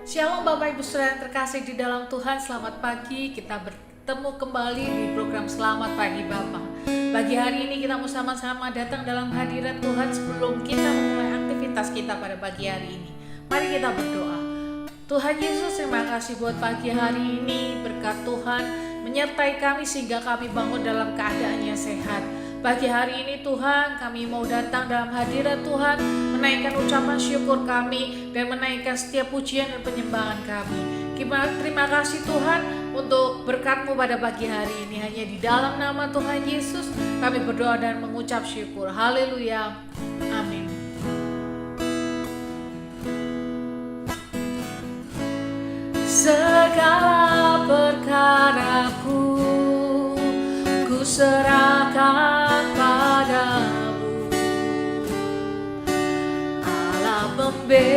Shalom Bapak Ibu Saudara yang terkasih di dalam Tuhan, selamat pagi. Kita bertemu kembali di program Selamat Pagi Bapak. Pagi hari ini kita mau sama-sama datang dalam hadirat Tuhan sebelum kita memulai aktivitas kita pada pagi hari ini. Mari kita berdoa. Tuhan Yesus, terima kasih buat pagi hari ini. Berkat Tuhan menyertai kami sehingga kami bangun dalam keadaan yang sehat. Pagi hari ini Tuhan, kami mau datang dalam hadirat Tuhan, menaikkan ucapan syukur kami dan menaikkan setiap pujian dan penyembahan kami. Terima kasih Tuhan untuk berkat-Mu pada pagi hari ini. Hanya di dalam nama Tuhan Yesus kami berdoa dan mengucap syukur. Haleluya. Amin. Segala perkaraku ku serahkan padamu, Allah membelaku.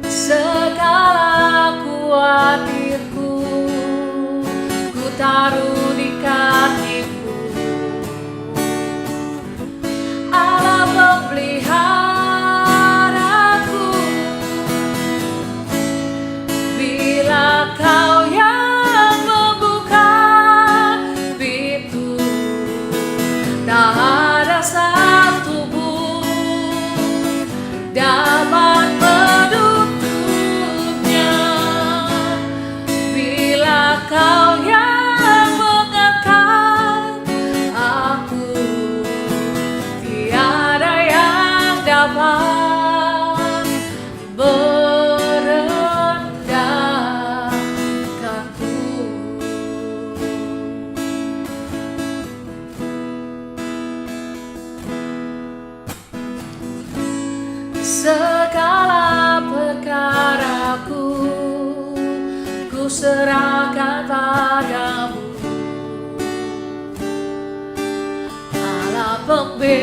Segala khawatirku ku taruh di kaki-Mu, Allah memeliharaku. Bila Kau yang membuka pintu, tak ada satu pun dapat menutupnya. Bila Kau yang mengangkat aku, tiada yang dapat merendahkanku. Segala perkaraku ku serahkan padamu, Allah pembelaku.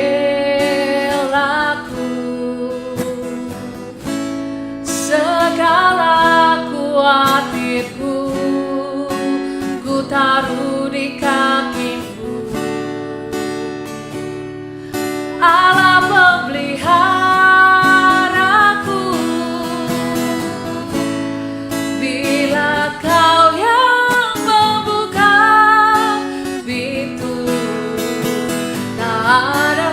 Segala khawatirku ku taruh di kaki-Mu, Allah memeliharaku. Bila Kau yang membuka pintu, tak ada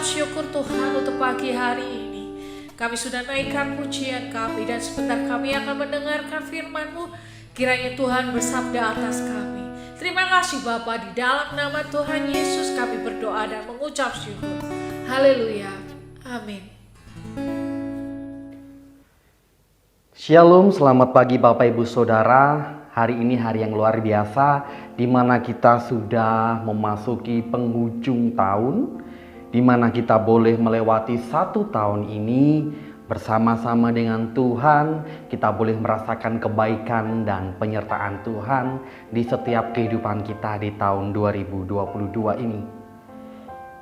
mengucap syukur Tuhan untuk pagi hari ini. Kami sudah naikkan pujian kami dan sebentar kami akan mendengarkan firman-Mu. Kiranya Tuhan bersabda atas kami. Terima kasih Bapa, di dalam nama Tuhan Yesus kami berdoa dan mengucap syukur. Haleluya. Amin. Shalom, selamat pagi Bapak Ibu Saudara. Hari ini hari yang luar biasa, di mana kita sudah memasuki penghujung tahun, di mana kita boleh melewati 1 tahun ini bersama-sama dengan Tuhan. Kita boleh merasakan kebaikan dan penyertaan Tuhan di setiap kehidupan kita di tahun 2022 ini.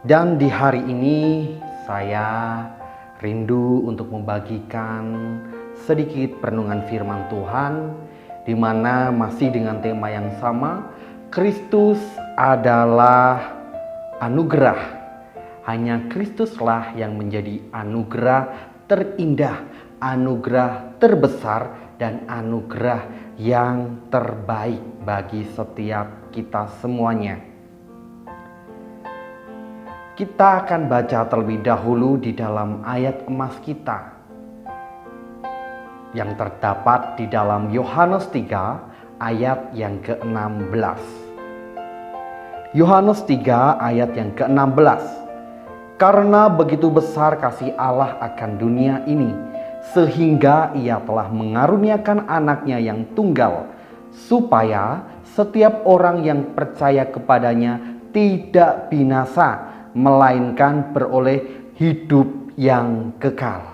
Dan di hari ini saya rindu untuk membagikan sedikit perenungan firman Tuhan, di mana masih dengan tema yang sama, Kristus adalah anugerah. Hanya Kristuslah yang menjadi anugerah terindah, anugerah terbesar, dan anugerah yang terbaik bagi setiap kita semuanya. Kita akan baca terlebih dahulu di dalam ayat emas kita yang terdapat di dalam Yohanes 3 ayat yang ke-16. Yohanes 3 ayat yang ke-16. Karena begitu besar kasih Allah akan dunia ini, sehingga Ia telah mengaruniakan anaknya yang tunggal, supaya setiap orang yang percaya kepadanya tidak binasa, melainkan beroleh hidup yang kekal.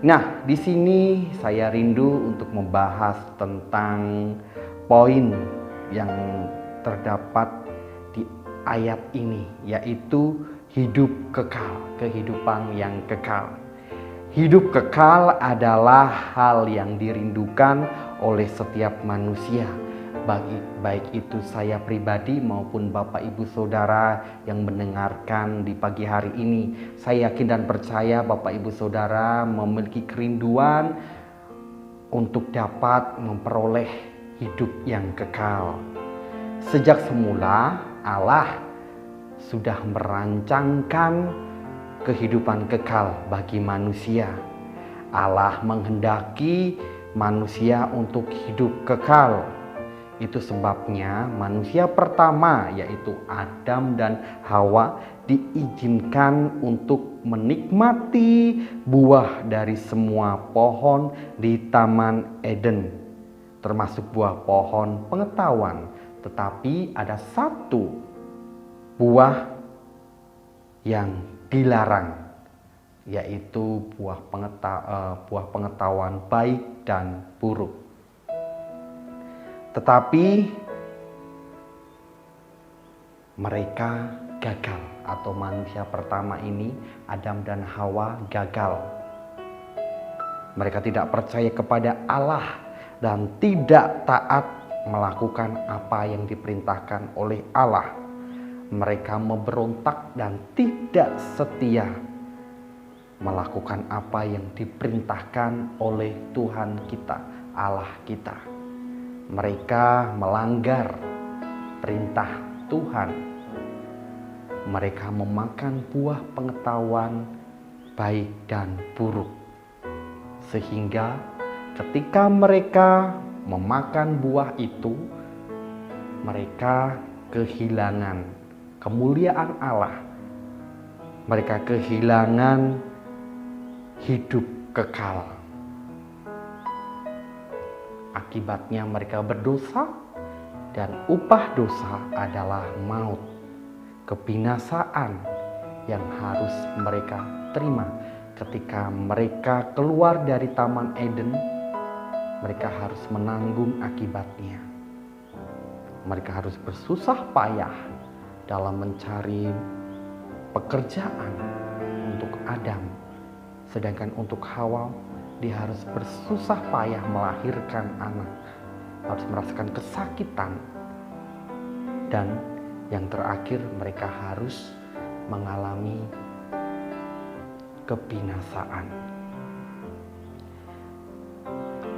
Nah, di sini saya rindu untuk membahas tentang poin yang terdapat di ayat ini, yaitu hidup kekal, kehidupan yang kekal. Hidup kekal adalah hal yang dirindukan oleh setiap manusia, baik itu saya pribadi maupun Bapak Ibu Saudara yang mendengarkan di pagi hari ini. Saya yakin dan percaya Bapak Ibu Saudara memiliki kerinduan untuk dapat memperoleh hidup yang kekal. Sejak semula Allah sudah merancangkan kehidupan kekal bagi manusia. Allah menghendaki manusia untuk hidup kekal. Itu sebabnya manusia pertama, yaitu Adam dan Hawa, diizinkan untuk menikmati buah dari semua pohon di Taman Eden, termasuk buah pohon pengetahuan. Tetapi ada satu buah yang dilarang, yaitu buah pengetahuan baik dan buruk. Tetapi mereka gagal, atau manusia pertama ini, Adam dan Hawa, gagal. Mereka tidak percaya kepada Allah dan tidak taat melakukan apa yang diperintahkan oleh Allah. Mereka memberontak dan tidak setia melakukan apa yang diperintahkan oleh Tuhan kita, Allah kita. Mereka melanggar perintah Tuhan. Mereka memakan buah pengetahuan baik dan buruk. Sehingga ketika mereka memakan buah itu, mereka kehilangan kemuliaan Allah. Mereka kehilangan hidup kekal. Akibatnya mereka berdosa, dan upah dosa adalah maut, kebinasaan yang harus mereka terima. Ketika mereka keluar dari Taman Eden, mereka harus menanggung akibatnya. Mereka harus bersusah payah dalam mencari pekerjaan untuk Adam, sedangkan untuk Hawa, dia harus bersusah payah melahirkan anak, harus merasakan kesakitan, dan yang terakhir mereka harus mengalami kebinasaan.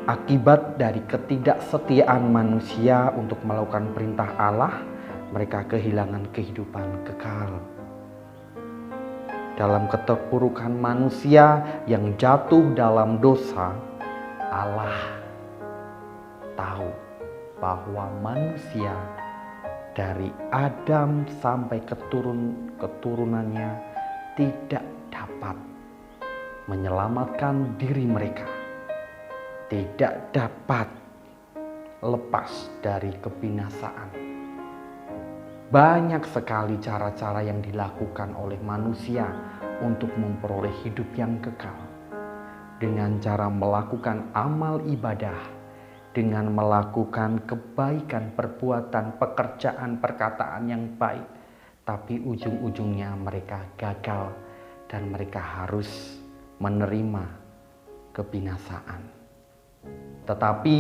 Akibat dari ketidaksetiaan manusia untuk melakukan perintah Allah, mereka kehilangan kehidupan kekal. dalam keterpurukan manusia yang jatuh dalam dosa, Allah tahu bahwa manusia dari Adam sampai keturunannya tidak dapat menyelamatkan diri mereka, tidak dapat lepas dari kebinasaan. Banyak sekali cara-cara yang dilakukan oleh manusia untuk memperoleh hidup yang kekal. Dengan cara melakukan amal ibadah, dengan melakukan kebaikan, perbuatan, pekerjaan, perkataan yang baik. Tapi ujung-ujungnya mereka gagal dan mereka harus menerima kebinasaan. Tetapi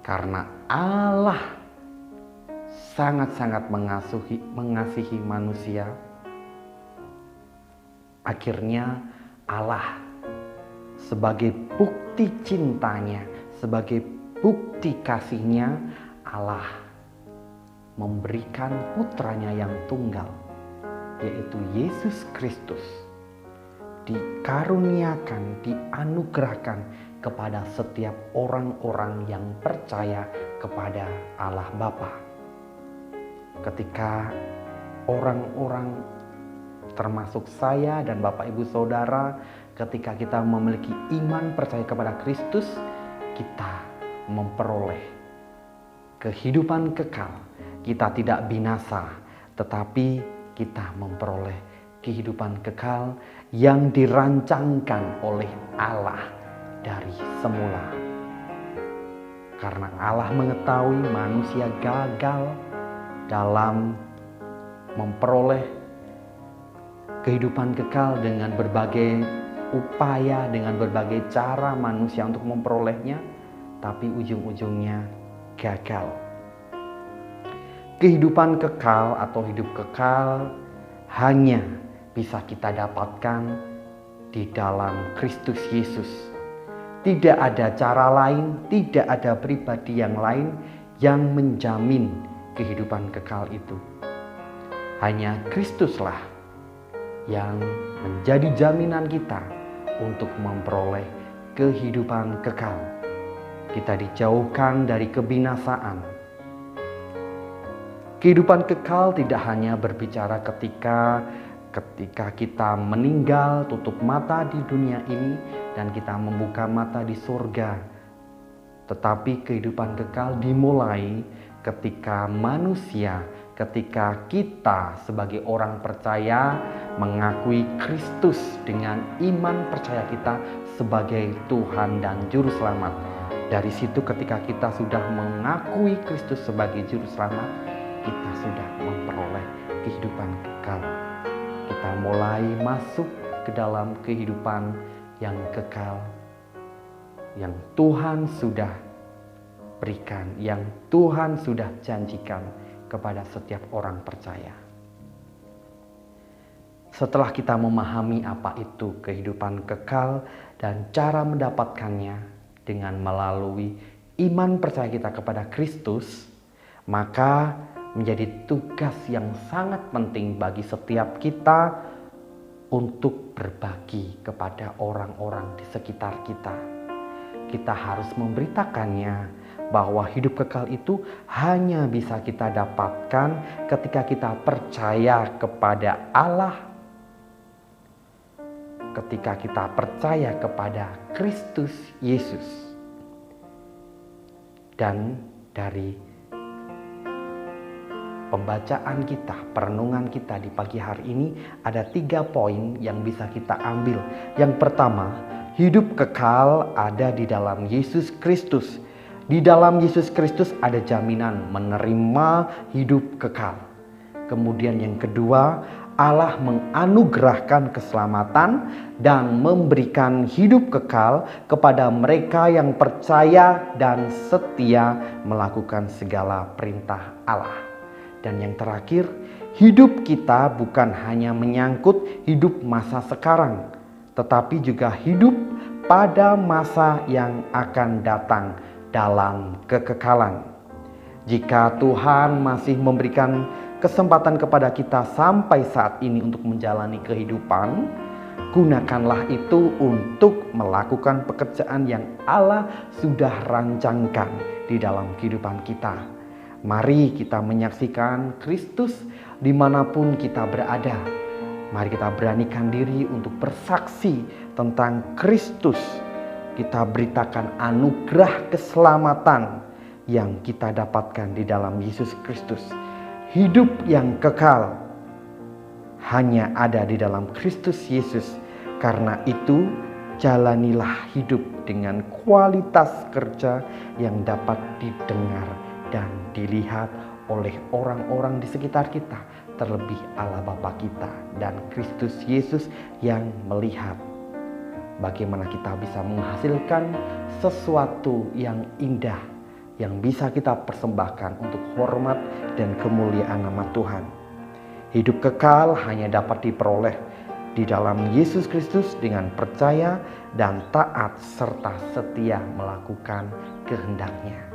karena Allah sangat-sangat mengasihi manusia, akhirnya Allah sebagai bukti cintanya, sebagai bukti kasihnya, Allah memberikan putranya yang tunggal, yaitu Yesus Kristus, dikaruniakan, dianugerahkan kepada setiap orang-orang yang percaya kepada Allah Bapa. Ketika orang-orang termasuk saya dan Bapak Ibu Saudara, ketika kita memiliki iman percaya kepada Kristus, kita memperoleh kehidupan kekal. Kita tidak binasa, tetapi kita memperoleh kehidupan kekal yang dirancangkan oleh Allah dari semula. Karena Allah mengetahui manusia gagal dalam memperoleh kehidupan kekal dengan berbagai upaya, dengan berbagai cara manusia untuk memperolehnya, tapi ujung-ujungnya gagal. Kehidupan kekal atau hidup kekal hanya bisa kita dapatkan di dalam Kristus Yesus. Tidak ada cara lain, tidak ada pribadi yang lain yang menjamin kehidupan kekal itu. Hanya Kristuslah yang menjadi jaminan kita untuk memperoleh kehidupan kekal. Kita dijauhkan dari kebinasaan. Kehidupan kekal tidak hanya berbicara ketika kita meninggal, tutup mata di dunia ini dan kita membuka mata di surga. Tetapi kehidupan kekal dimulai ketika manusia, ketika kita sebagai orang percaya mengakui Kristus dengan iman percaya kita sebagai Tuhan dan Juru Selamat. Dari situ ketika kita sudah mengakui Kristus sebagai Juru Selamat, kita sudah memperoleh kehidupan kekal. Kita mulai masuk ke dalam kehidupan yang kekal, yang Tuhan sudah berikan, yang Tuhan sudah janjikan kepada setiap orang percaya. Setelah kita memahami apa itu kehidupan kekal dan cara mendapatkannya dengan melalui iman percaya kita kepada Kristus, maka menjadi tugas yang sangat penting bagi setiap kita untuk berbagi kepada orang-orang di sekitar kita. Kita harus memberitakannya bahwa hidup kekal itu hanya bisa kita dapatkan ketika kita percaya kepada Allah, ketika kita percaya kepada Kristus Yesus. Dan dari pembacaan kita, perenungan kita di pagi hari ini ada 3 poin yang bisa kita ambil. Yang pertama, hidup kekal ada di dalam Yesus Kristus. Di dalam Yesus Kristus ada jaminan menerima hidup kekal. Kemudian yang kedua, Allah menganugerahkan keselamatan dan memberikan hidup kekal kepada mereka yang percaya dan setia melakukan segala perintah Allah. Dan yang terakhir, hidup kita bukan hanya menyangkut hidup masa sekarang, tetapi juga hidup pada masa yang akan datang dalam kekekalan. Jika Tuhan masih memberikan kesempatan kepada kita sampai saat ini untuk menjalani kehidupan, gunakanlah itu untuk melakukan pekerjaan yang Allah sudah rancangkan di dalam kehidupan kita. Mari kita menyaksikan Kristus dimanapun kita berada. Mari kita beranikan diri untuk bersaksi tentang Kristus. Kita beritakan anugerah keselamatan yang kita dapatkan di dalam Yesus Kristus. Hidup yang kekal hanya ada di dalam Kristus Yesus. Karena itu, jalanilah hidup dengan kualitas kerja yang dapat didengar dan dilihat oleh orang-orang di sekitar kita, terlebih Allah Bapa kita dan Kristus Yesus yang melihat bagaimana kita bisa menghasilkan sesuatu yang indah yang bisa kita persembahkan untuk hormat dan kemuliaan nama Tuhan. Hidup kekal hanya dapat diperoleh di dalam Yesus Kristus dengan percaya dan taat serta setia melakukan kehendak-Nya.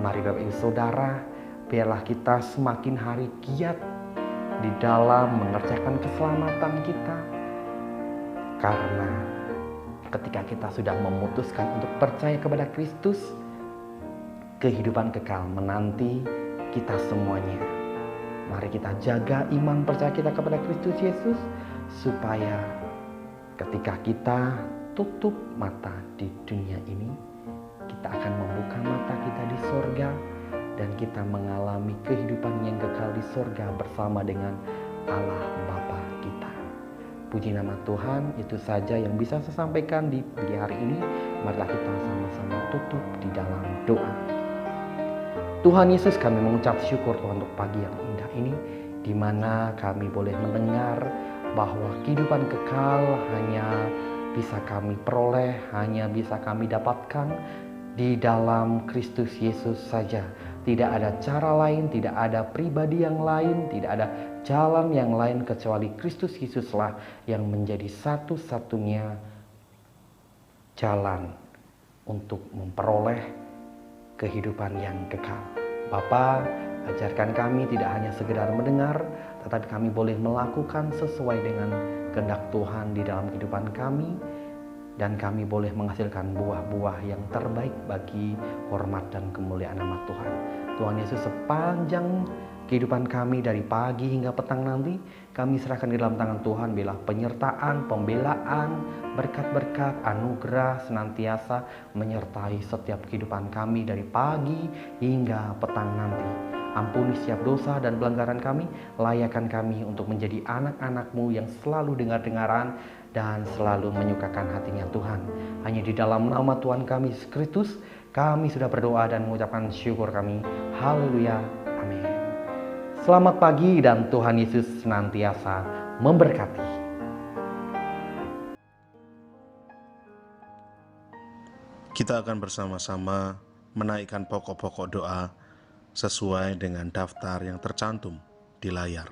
Mari Bapak Ibu Saudara, biarlah kita semakin hari giat di dalam mengerjakan keselamatan kita. Karena ketika kita sudah memutuskan untuk percaya kepada Kristus, kehidupan kekal menanti kita semuanya. Mari kita jaga iman percaya kita kepada Kristus Yesus, supaya ketika kita tutup mata di dunia ini, kita akan membuka mata kita di sorga dan kita mengalami kehidupan yang kekal di sorga bersama dengan Allah Bapa kita. Puji nama Tuhan, itu saja yang bisa saya sampaikan di pagi hari ini. Marilah kita sama-sama tutup di dalam doa. Tuhan Yesus, kami mengucap syukur Tuhan untuk pagi yang indah ini, di mana kami boleh mendengar bahwa kehidupan kekal hanya bisa kami peroleh, hanya bisa kami dapatkan di dalam Kristus Yesus saja. Tidak ada cara lain, tidak ada pribadi yang lain, tidak ada jalan yang lain kecuali Kristus Yesuslah yang menjadi satu-satunya jalan untuk memperoleh kehidupan yang kekal. Bapa, ajarkan kami tidak hanya sekedar mendengar, tetapi kami boleh melakukan sesuai dengan kehendak Tuhan di dalam kehidupan kami, dan kami boleh menghasilkan buah-buah yang terbaik bagi hormat dan kemuliaan nama Tuhan. Tuhan Yesus, sepanjang kehidupan kami dari pagi hingga petang nanti, kami serahkan di dalam tangan Tuhan. Biarlah penyertaan, pembelaan, berkat-berkat, anugerah senantiasa menyertai setiap kehidupan kami dari pagi hingga petang nanti. Ampuni setiap dosa dan pelanggaran kami, layakkan kami untuk menjadi anak-anak-Mu yang selalu dengar-dengaran dan selalu menyukakan hatinya Tuhan. Hanya di dalam nama Tuhan kami Yesus Kristus, kami sudah berdoa dan mengucapkan syukur kami. Haleluya. Amin. Selamat pagi dan Tuhan Yesus senantiasa memberkati. Kita akan bersama-sama menaikkan pokok-pokok doa sesuai dengan daftar yang tercantum di layar.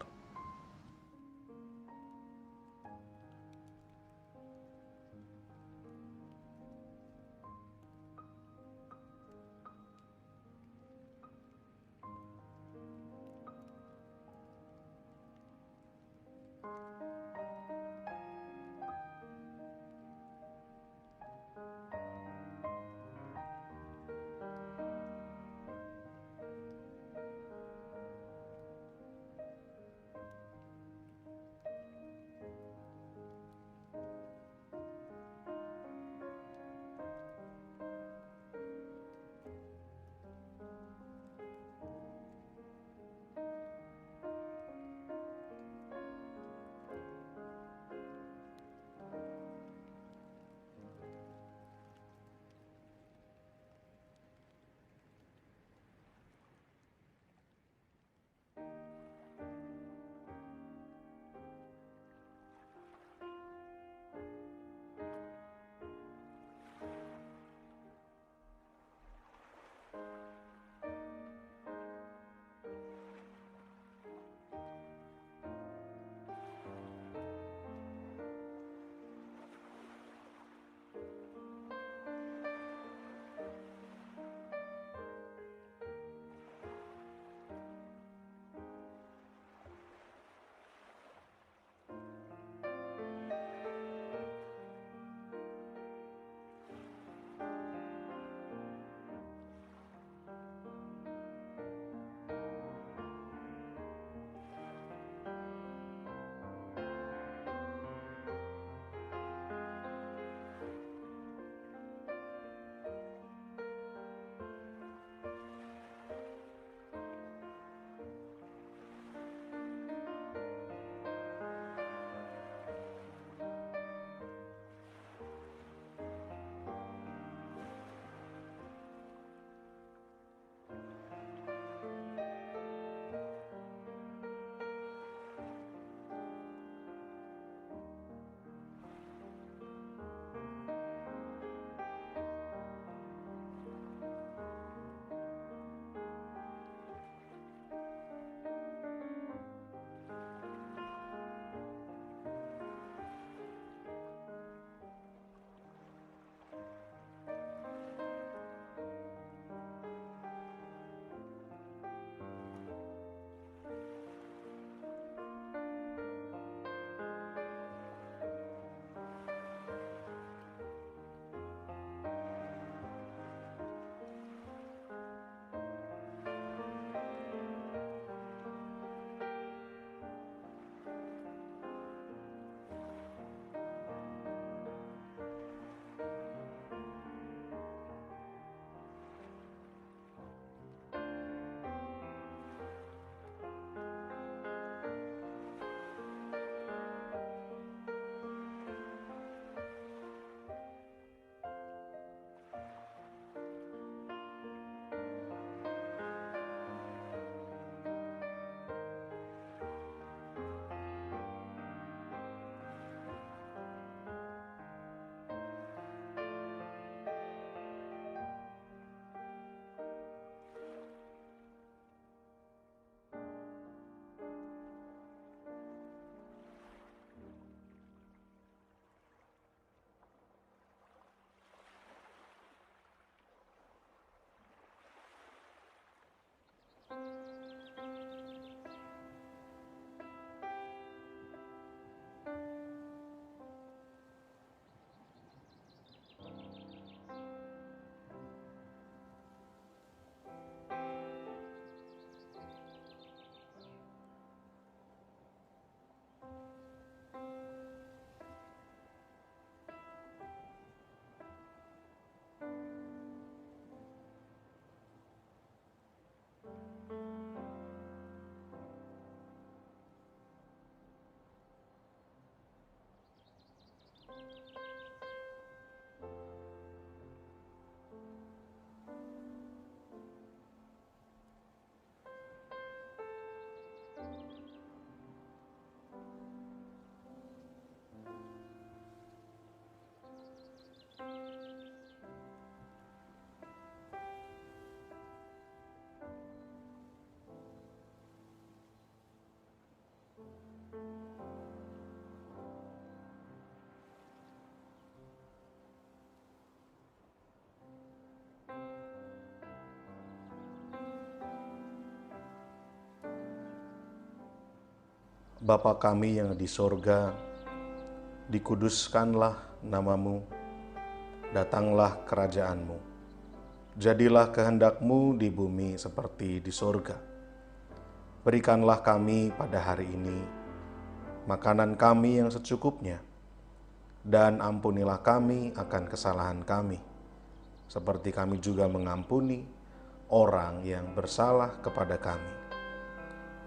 Bapa kami yang di sorga, dikuduskanlah namamu, datanglah kerajaanmu. Jadilah kehendak-Mu di bumi seperti di sorga. Berikanlah kami pada hari ini makanan kami yang secukupnya, dan ampunilah kami akan kesalahan kami, seperti kami juga mengampuni orang yang bersalah kepada kami.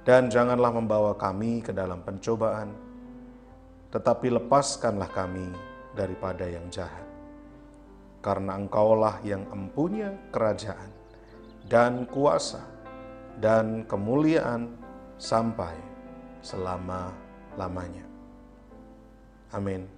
Dan janganlah membawa kami ke dalam pencobaan, tetapi lepaskanlah kami daripada yang jahat. Karena Engkaulah yang empunya kerajaan dan kuasa dan kemuliaan sampai selama-lamanya. Amin.